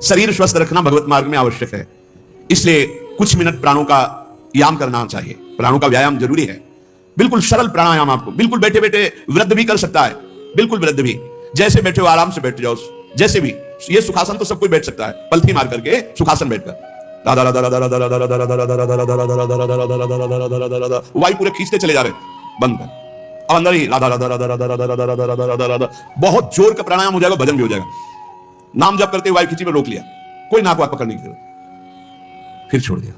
शरीर स्वस्थ रखना भगवत मार्ग में आवश्यक है, इसलिए कुछ मिनट प्राणों का व्यायाम करना चाहिए। प्राणों का व्यायाम जरूरी है। बिल्कुल सरल प्राणायाम, आपको बिल्कुल बैठे बैठे वृद्ध भी कर सकता है, बिल्कुल वृद्ध भी, जैसे बैठे हो आराम से बैठ जाओ, जैसे भी। ये सुखासन तो सब कोई बैठ सकता है, पलथी मार करके सुखासन बैठकर वायु पूरे खींचते चले जा रहे, बंद कर, अब अंदर ही राधा राधा राधा राधा राधा राधा राधा राधा राधा राधा, बहुत जोर का प्राणायाम हो जाएगा, भजन भी हो जाएगा। नाम जप करते वायु खींची में रोक लिया, कोई नाक वाक पकड़ने की जरूरत, फिर छोड़ दिया,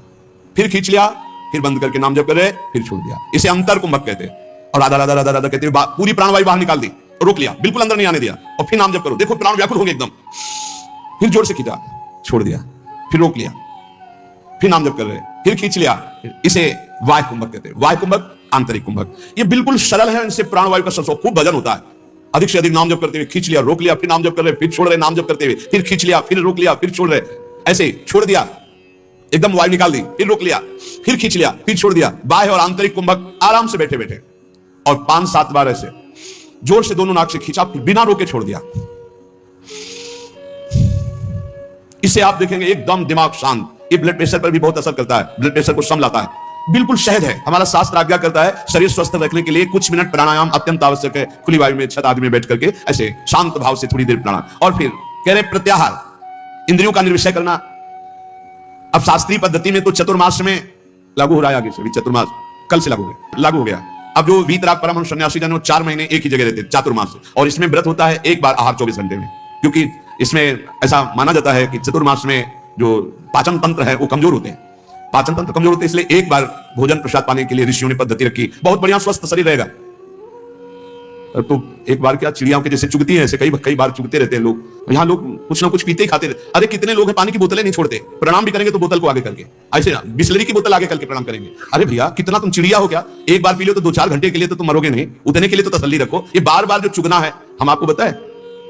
फिर खींच लिया, फिर बंद करके नाम जप कर रहे, फिर छोड़ दिया। इसे अंतर कुंभक कहते हैं। और राधा राधा राधा राधा कहते हुए पूरी प्राणवायु बाहर निकाल दी, रोक लिया, बिल्कुल अंदर नहीं आने दिया, और फिर नाम जप करो, देखो प्राण व्याकुल होंगे एकदम, फिर जोर से खींचा, छोड़ दिया, फिर रोक लिया, फिर नाम जप कर रहे, फिर खींच लिया। इसे वायु कुंभक कहते हैं। वायु कुंभक, आंतरिक कुंभक, ये बिल्कुल सरल है, इनसे प्राणवायु का संसर्ग खूब भजन होता है। अधिक से अधिक नाम जप करते हुए खींच लिया, रोक लिया, फिर नाम जप कर रहे, फिर छोड़ रहे, नाम जप करते हुए फिर खींच लिया, फिर रोक लिया, फिर छोड़ रहे, ऐसे छोड़ दिया, एकदम वायु निकाल दी, फिर रोक लिया, फिर खींच लिया, फिर छोड़ दिया। बाह्य और आंतरिक कुंभक आराम से बैठे बैठे, और 5-7 बार ऐसे जोर से दोनों नाक से खींचा, बिना रोके छोड़ दिया। इसे आप देखेंगे एकदम दिमाग शांत। ये ब्लड प्रेशर पर भी बहुत असर करता है, ब्लड प्रेशर को संभलाता है, बिल्कुल सहज है। हमारा शास्त्र आज्ञा करता है शरीर स्वस्थ रखने के लिए कुछ मिनट प्राणायाम अत्यंत आवश्यक है। खुली वायु में छत आदि में बैठ करके ऐसे शांत भाव से थोड़ी देर प्राणायाम। और फिर कह रहे प्रत्याहार, इंद्रियों का निर्विषय करना। अब शास्त्रीय पद्धति में तो चतुर्मास में लागू हो रहा है, आगे से भी चतुर्मास कल से लागू हो गया। अब जो वीतराग परमहंस सन्यासी जन 4 महीने एक ही जगह रहते चातुर्मास, और इसमें व्रत होता है एक बार आहार 24 घंटे में, क्योंकि इसमें ऐसा माना जाता है कि चतुर्मास में जो पाचन तंत्र है वो कमजोर होते हैं, पाचन तंत्र कमजोर होते हैं, इसलिए एक बार भोजन प्रसाद पाने के लिए ऋषियों ने पद्धति रखी। बहुत बढ़िया स्वस्थ शरीर रहेगा। तो एक बार क्या चिड़ियाओं के जैसे चुगती है, ऐसे कई बार चुगते रहते हैं लोग। यहाँ लोग कुछ ना कुछ पीते ही खाते रहते। अरे कितने लोग हैं पानी की बोतलें नहीं छोड़ते, प्रणाम भी करेंगे तो बोतल को आगे करके, ऐसे बिस्लरी की बोतल आगे करके प्रणाम करेंगे। अरे भैया कितना तुम चिड़िया हो क्या, एक बार पी लो तो 2-4 घंटे के लिए तो तुम मरोगे नहीं, उतने के लिए तो तसल्ली रखो। ये बार बार जो चुगना है, हम आपको बताएं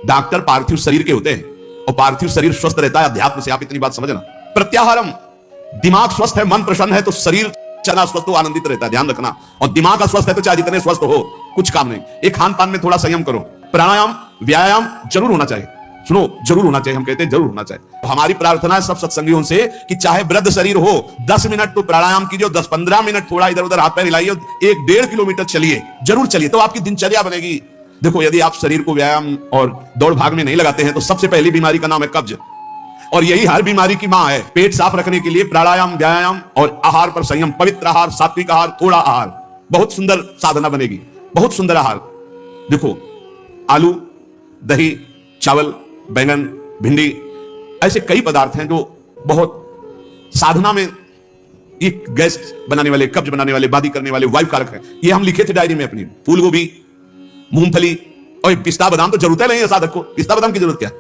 डॉक्टर पार्थिव शरीर के होते हैं, और पार्थिव शरीर स्वस्थ रहता है अध्यात्म से। आप इतनी बात समझना। प्रत्याहारम, दिमाग स्वस्थ है, मन प्रसन्न है, तो शरीर चना स्वस्थ हो, आनंदित रहता है, ध्यान रखना। और दिमाग स्वस्थ है तो चाहे जितने स्वस्थ हो कुछ काम नहीं। एक खान पान में थोड़ा संयम करो। प्राणायाम व्यायाम जरूर होना चाहिए, सुनो जरूर होना चाहिए, हम कहते हैं जरूर होना चाहिए। तो हमारी प्रार्थना है सब सत्संगियों से कि चाहे वृद्ध शरीर हो 10 मिनट तो प्राणायाम कीजिए, 10-15 मिनट थोड़ा इधर उधर हाथ पैर हिलाइए, 1-1.5 किलोमीटर चलिए, जरूर चलिए, तो आपकी दिनचर्या बनेगी। देखो यदि आप शरीर को व्यायाम और दौड़ भाग में नहीं लगाते हैं तो सबसे पहली बीमारी का नाम है कब्ज, और यही हर बीमारी की मां है। पेट साफ रखने के लिए प्राणायाम व्यायाम और आहार पर संयम, पवित्र आहार, सात्विक आहार, थोड़ा आहार, बहुत सुंदर साधना बनेगी, बहुत सुंदर आहार। देखो आलू, दही, चावल, बैंगन, भिंडी, ऐसे कई पदार्थ हैं जो बहुत साधना में ये गैस बनाने वाले, कब्ज बनाने वाले, बादी करने वाले वायु कारक हैं। ये हम लिखे थे डायरी में अपनी। फूल गोभी, मूंगफली और पिस्ता बादाम तो जरूरत है नहीं है साधक को। पिस्ता बादाम की जरूरत क्या है,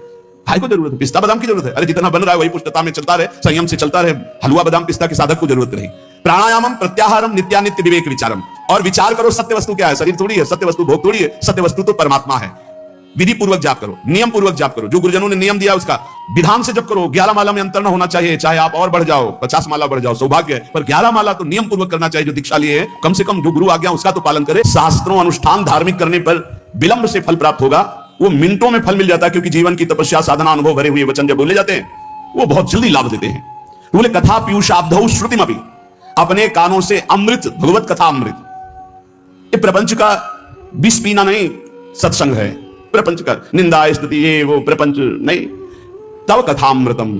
भाई को जरूरत है, पिस्ता बादाम की जरूरत है। अरे जितना बन रहा है वही पुष्टता में चलता रहे, संयम से चलता रहे। हलवा बादाम पिस्ता के साधक को जरूरत नहीं। प्राणायामम प्रत्याहारम नित्यानित्य विवेक विचारम, और विचार करो सत्य वस्तु क्या है। शरीर थोड़ी है, सत्य वस्तु भोग थोड़ी है, सत्य वस्तु तो परमात्मा है। विधि पूर्वक जाप करो, नियम पूर्वक जाप करो, जो गुरुजनों ने नियम दिया उसका विधान से जप करो। 11 माला में अंतर न होना चाहिए, चाहे आप और बढ़ जाओ, 50 माला बढ़ जाओ, सौभाग्य है, पर 11 माला तो नियम पूर्वक करना चाहिए। जो दीक्षा लिए है कम से कम जो गुरु आज्ञा उसका तो पालन करे। शास्त्रों अनुष्ठान धार्मिक करने पर विलंब से फल प्राप्त होगा, वो मिनटों में फल मिल जाता है, क्योंकि जीवन की तपस्या साधना अनुभव भरे हुए वचन जब बोले जाते हैं वो बहुत जल्दी लाभ देते हैं। बोले कथा पीयूषाब्धौ श्रुतिमपि, अपने कानों से अमृत, भगवत कथा अमृत। ये प्रपंच का विष पीना नहीं सत्संग है, प्रपंच का निंदा स्तुति ये वो प्रपंच नहीं। तव कथामृतम,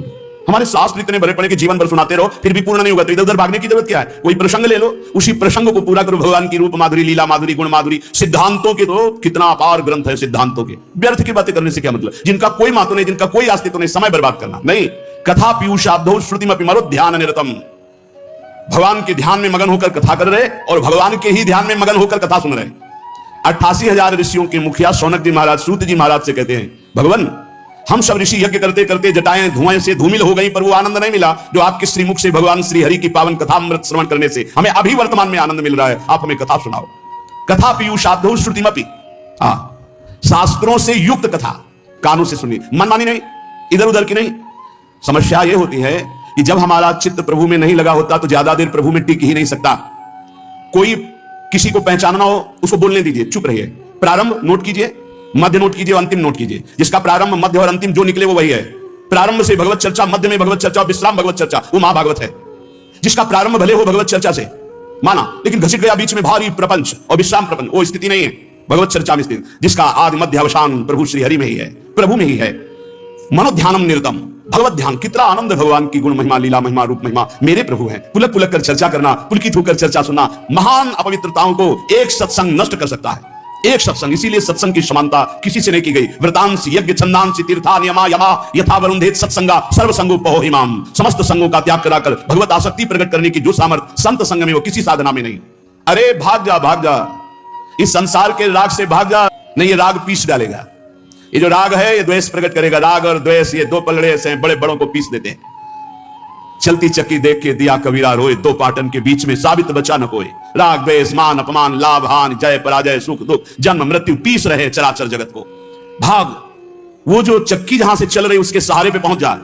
हमारे शास्त्र इतने भरे पड़े कि जीवन भर सुनाते रहो फिर भी पूर्ण नहीं होगा, तो इधर उधर भागने की जरूरत क्या है। कोई प्रसंग ले लो, उसी प्रसंग को पूरा करो। भगवान की रूप माधुरी, लीला माधुरी, गुण माधुरी, सिद्धांतों के तो कितना अपार ग्रंथ है सिद्धांतों के। व्यर्थ की बातें करने से क्या मतलब, जिनका कोई महत्व नहीं, जिनका कोई अस्तित्व नहीं, समय बर्बाद करना नहीं। कथा पीयूषाब्धौ श्रुतिमपि मरो ध्यान निरतम, भगवान के ध्यान में मगन होकर कथा कर रहे और भगवान के ही ध्यान में मगन होकर कथा सुन रहे। 88,000 ऋषियों के मुखिया शौनक जी महाराज सूत जी महाराज से कहते हैं, भगवान हम सब ऋषि यज्ञ करते करते जटाएं धुआं से धूमिल हो गई, पर वो आनंद नहीं मिला जो आपके श्रीमुख से भगवान श्री हरि की पावन कथा अमृत श्रवण करने से हमें अभी वर्तमान में आनंद मिल रहा है। आप हमें कथा सुनाओ। कथा पीयूषाब्धौ श्रुतिमपि, शास्त्रों से युक्त कथा कानों से सुनिए, मनमानी नहीं, इधर उधर की नहीं। समस्या यह होती है कि जब हमारा चित्त प्रभु में नहीं लगा होता तो ज्यादा देर प्रभु में टिक ही नहीं सकता। कोई किसी को पहचानना हो उसको बोलने दीजिए, चुप रहिए। प्रारंभ नोट कीजिए, मध्य नोट कीजिए, अंतिम नोट कीजिए। जिसका प्रारंभ मध्य और अंतिम जो निकले वो वही है। प्रारंभ से भगवत चर्चा, मध्य में भगवत चर्चा, विश्राम भगवत चर्चा, वो महाभागवत है। जिसका प्रारंभ भले हो भगवत चर्चा से माना, लेकिन घसीट गया बीच में भारी प्रपंच और विश्राम प्रपंच, वो स्थिति नहीं है भगवत चर्चा में स्थित। जिसका आदि मध्य अवसान प्रभु श्री हरि में ही है, प्रभु में ही है। मनोध्यानम निरतम, भगवत ध्यान, कितना आनंद भगवान की गुण महिमा, लीला महिमा, रूप महिमा, मेरे प्रभु हैं। पुलक पुलक कर चर्चा करना, पुलकित होकर चर्चा सुनना, महान अपवित्रताओं को एक सत्संग नष्ट कर सकता है, एक सत्संग। इसीलिए सत्संग की समानता किसी से नहीं की गई। व्रतांश यज्ञ छंदांश तीर्था नियमा यमा यथा वरुंधेत सत्संगा सर्व संगो पहो हिमाम। समस्त संगों का त्याग कराकर भगवत आसक्ति प्रकट करने की जो सामर्थ्य संत संग में, वो किसी साधना में नहीं। अरे भाग जा, भाग जा, इस संसार के राग से भाग जा, नहीं ये राग पीस डालेगा। ये जो राग है ये द्वेष प्रकट करेगा। राग और द्वेष ये दो पलड़े ऐसे बड़े बड़ों को पीस देते हैं। चलती चक्की देख के दिया कबीरा रोए, दो पाटन के बीच में साबित बचा न कोई। राग द्वेष मान अपमान लाभ हानि जय पराजय सुख दुख जन्म मृत्यु पीस रहे चराचर जगत को। भाग, वो जो चक्की जहां से चल रही उसके सहारे पे पहुंच जा।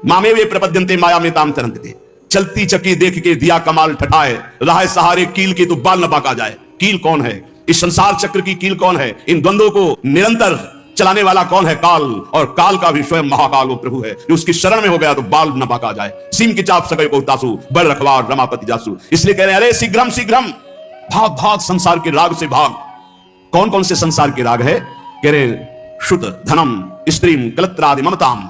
मामे वे प्रपद्यंते माया में ताम तरंगते। चलती चक्की देख के दिया कमाल ठठाए, राह सहारे कील की तो बाल न बाका जाए। कील कौन है? इस संसार चक्र की कील कौन है? इन द्वंद्वों को निरंतर चलाने वाला कौन है? काल। और काल का भी स्वयं महाकाल वो प्रभु है जो उसकी शरण में हो गया तो बाल न बाका जाए। सीम की चाप सके को तासु, बड़ रखवार रमापति जासु। इसलिए कह रहे हैं अरे शीघ्रम शीघ्रम, भाग भाग संसार के राग से भाग। कौन कौन से संसार के राग है? कह रहे शुद्ध धनम स्त्रीम कलत्रादि ममताम।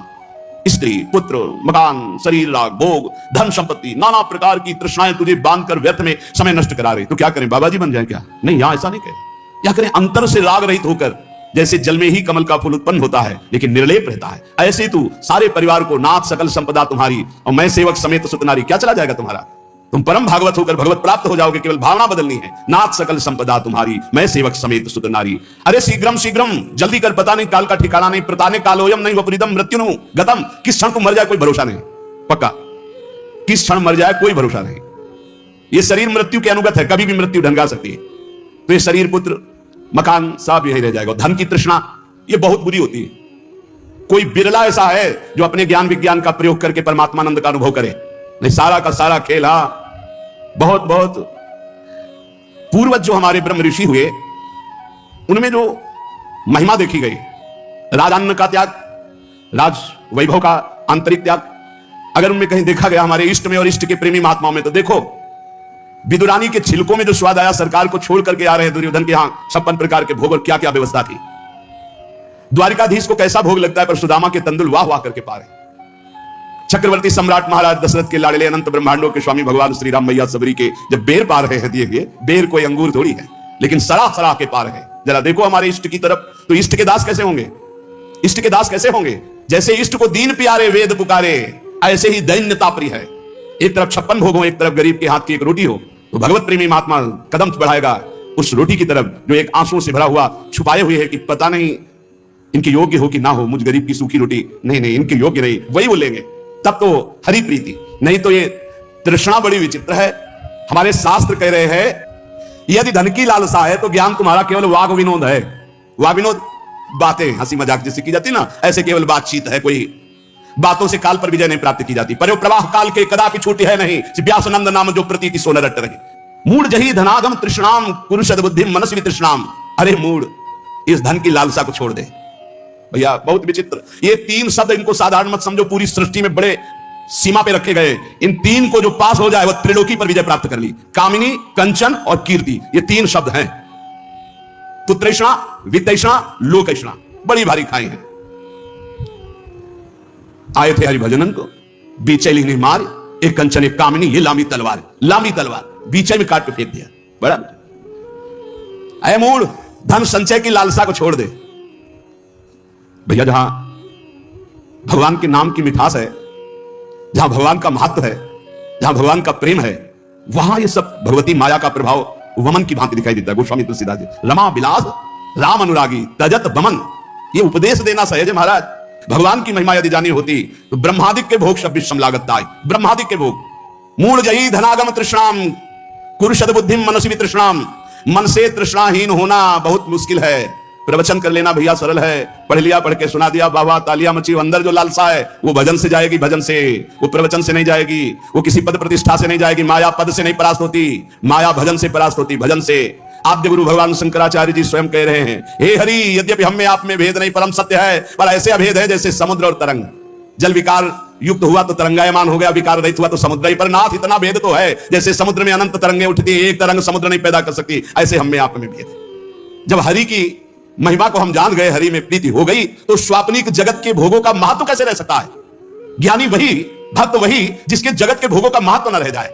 स्त्री पुत्र मकान शरीर राग भोग धन संपत्ति नाना प्रकार की तृष्णाएं तुझे बांधकर व्यर्थ में समय नष्ट करा रही। तो क्या करें, बाबा जी बन जाए क्या? नहीं, यहां ऐसा नहीं कहे। क्या करें? अंतर से राग रहित होकर, जैसे जल में ही कमल का फूल उत्पन्न होता है लेकिन निर्लेप रहता है, ऐसे तू सारे परिवार को नाथ सकल संपदा तुम्हारी और मैं सेवक समेत सुत नारी। क्या चला जाएगा तुम्हारा? तुम परम भागवत होकर भगवत प्राप्त हो जाओगे। केवल भावना बदलनी है। नाथ सकल संपदा तुम्हारी मैं सेवक समेत सुत नारी। अरे शीघ्रम शीघ्रम, जल्दी कर, पता नहीं काल का ठिकाना नहीं। प्रताने कालोयम नहीं वपुरिदम मृत्युनु गतम। किस क्षण को मर जाए कोई भरोसा नहीं, पक्का किस क्षण मर जाए कोई भरोसा नहीं। ये शरीर मृत्यु के अनुगत है, कभी भी मृत्यु ढंगा सकती है। तो ये शरीर पुत्र मकान सब यही रह जाएगा। धन की तृष्णा ये बहुत बुरी होती है। कोई बिरला ऐसा है जो अपने ज्ञान विज्ञान का प्रयोग करके परमात्मानंद का अनुभव करे। नहीं, सारा का सारा खेल, हाँ, बहुत बहुत पूर्वज जो हमारे ब्रह्म ऋषि हुए उनमें जो महिमा देखी गई, राजान्न का त्याग, राज वैभव का आंतरिक त्याग, अगर उनमें कहीं देखा गया हमारे इष्ट में और इष्ट के प्रेमी महात्माओं में, तो देखो विदुरानी के छिलकों में जो स्वाद आया, सरकार को छोड़ करके आ रहे हैं दुर्योधन के यहां 56 प्रकार के भोग और क्या क्या व्यवस्था थी। द्वारिकाधीश को कैसा भोग लगता है, पर सुदामा के तंदुल वाह वाह करके पा रहे। चक्रवर्ती सम्राट महाराज दशरथ के लाडले अनंत ब्रह्मांडों के स्वामी भगवान श्री राम मैया सबरी के जब बेर पा रहे हैं, दिए हुए बेर कोई अंगूर थोड़ी है, लेकिन सराह सराह के पा रहे हैं। जरा देखो हमारे इष्ट की तरफ, तो इष्ट के दास कैसे होंगे? इष्ट के दास कैसे होंगे? जैसे इष्ट को दीन प्यारे वेद पुकारे, ऐसे ही दैन्यता प्रिय है। एक तरफ 56 भोग हो, एक तरफ गरीब के हाथ की एक रोटी हो, तो भगवत प्रेमी महात्मा कदम बढ़ाएगा उस रोटी की तरफ जो एक आंसुओं से भरा हुआ छुपाए हुए है कि पता नहीं इनके योग्य हो कि ना हो, मुझ गरीब की सूखी रोटी नहीं नहीं इनके योग्य नहीं, वही वो लेंगे। तब तो हरि प्रीति, नहीं तो ये तृष्णा बड़ी विचित्र है। हमारे शास्त्र कह रहे हैं यदि धन की लालसा है तो ज्ञान तुम्हारा केवल वाग विनोद है। वाग विनोद बातें हंसी मजाक जैसे की जाती ना, ऐसे केवल बातचीत है। कोई बातों से काल पर विजय नहीं प्राप्त की जाती। पर प्रवाह काल के कदापि छूटी है नहीं, व्यासनंद नाम जो प्रतीति सोन रट रहे। मूड जही धनागम तृष्णाम कुरुषद बुद्धि मनस्वी तृष्णाम। अरे मूड, इस धन की लालसा को छोड़ दे भैया। बहुत विचित्र ये तीन शब्द, इनको साधारण मत समझो, पूरी सृष्टि में बड़े सीमा पे रखे गए। इन तीन को जो पास हो जाए वह त्रिलोकी पर विजय प्राप्त कर ली। कामिनी, कंचन और कीर्ति, ये तीन शब्द हैं। पुत्रैषणा, वित्तैषणा, लोकैषणा, बड़ी भारी खाई हैं। आए थे हरिभजनन को, बीचे लीनी मार, एक कंचन एक कामिनी, ये लांबी तलवार, लांबी तलवार बीचे में काट के फेंक दिया। बड़ा अय मूड, धन संचय की लालसा को छोड़ दे भैया। जहां भगवान के नाम की मिठास है, जहां भगवान का महत्व है, जहां भगवान का प्रेम है, वहां ये सब भगवती माया का प्रभाव वमन की भांति दिखाई देता है। गोस्वामी तुलसीदास जी, रमा विलास राम अनुरागी तजत बमन, ये उपदेश देना सहज है महाराज। भगवान की महिमा यदि जानी होती तो ब्रह्मादिक के भोग शब्द लागत ताई। ब्रह्मादिक के भोग, मूल जही धनागम तृष्णाम कुरुषद बुद्धि मनस्वी तृष्णाम। मन से तृष्णाहीन होना बहुत मुश्किल है। प्रवचन कर लेना भैया सरल है, पढ़ लिया, पढ़ के सुना दिया, वाह वाह तालियां मची। अंदर जो लालसा है वो भजन से जाएगी, भजन से, वो प्रवचन से नहीं जाएगी, वो किसी पद प्रतिष्ठा से नहीं जाएगी। माया पद से नहीं परास्त होती, माया भजन से परास्त होती, भजन से। आद्य गुरु भगवान शंकराचार्य जी स्वयं कह रहे हैं, हे हरि, यद्यपि हम में आप में भेद नहीं परम सत्य है, पर ऐसे अभेद है जैसे समुद्र और तरंग। जल विकार युक्त हुआ तो तरंगायमान हो गया, विकार रहित हुआ तो समुद्र ही। पर नाथ इतना भेद तो है, जैसे समुद्र में अनंत तरंगे उठती हैं, एक तरंग समुद्र नहीं पैदा कर सकती, ऐसे हम में आप में भेद है। जब हरि की महिमा को हम जान गए, हरि में प्रीति हो गई, तो स्वाप्निक जगत के भोगों का महत्व कैसे रह सकता है? ज्ञानी वही, भक्त वही जिसके जगत के भोगों का महत्व न रह जाए।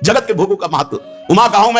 जगत के भोगों का महत्व, उमा कहूं मैं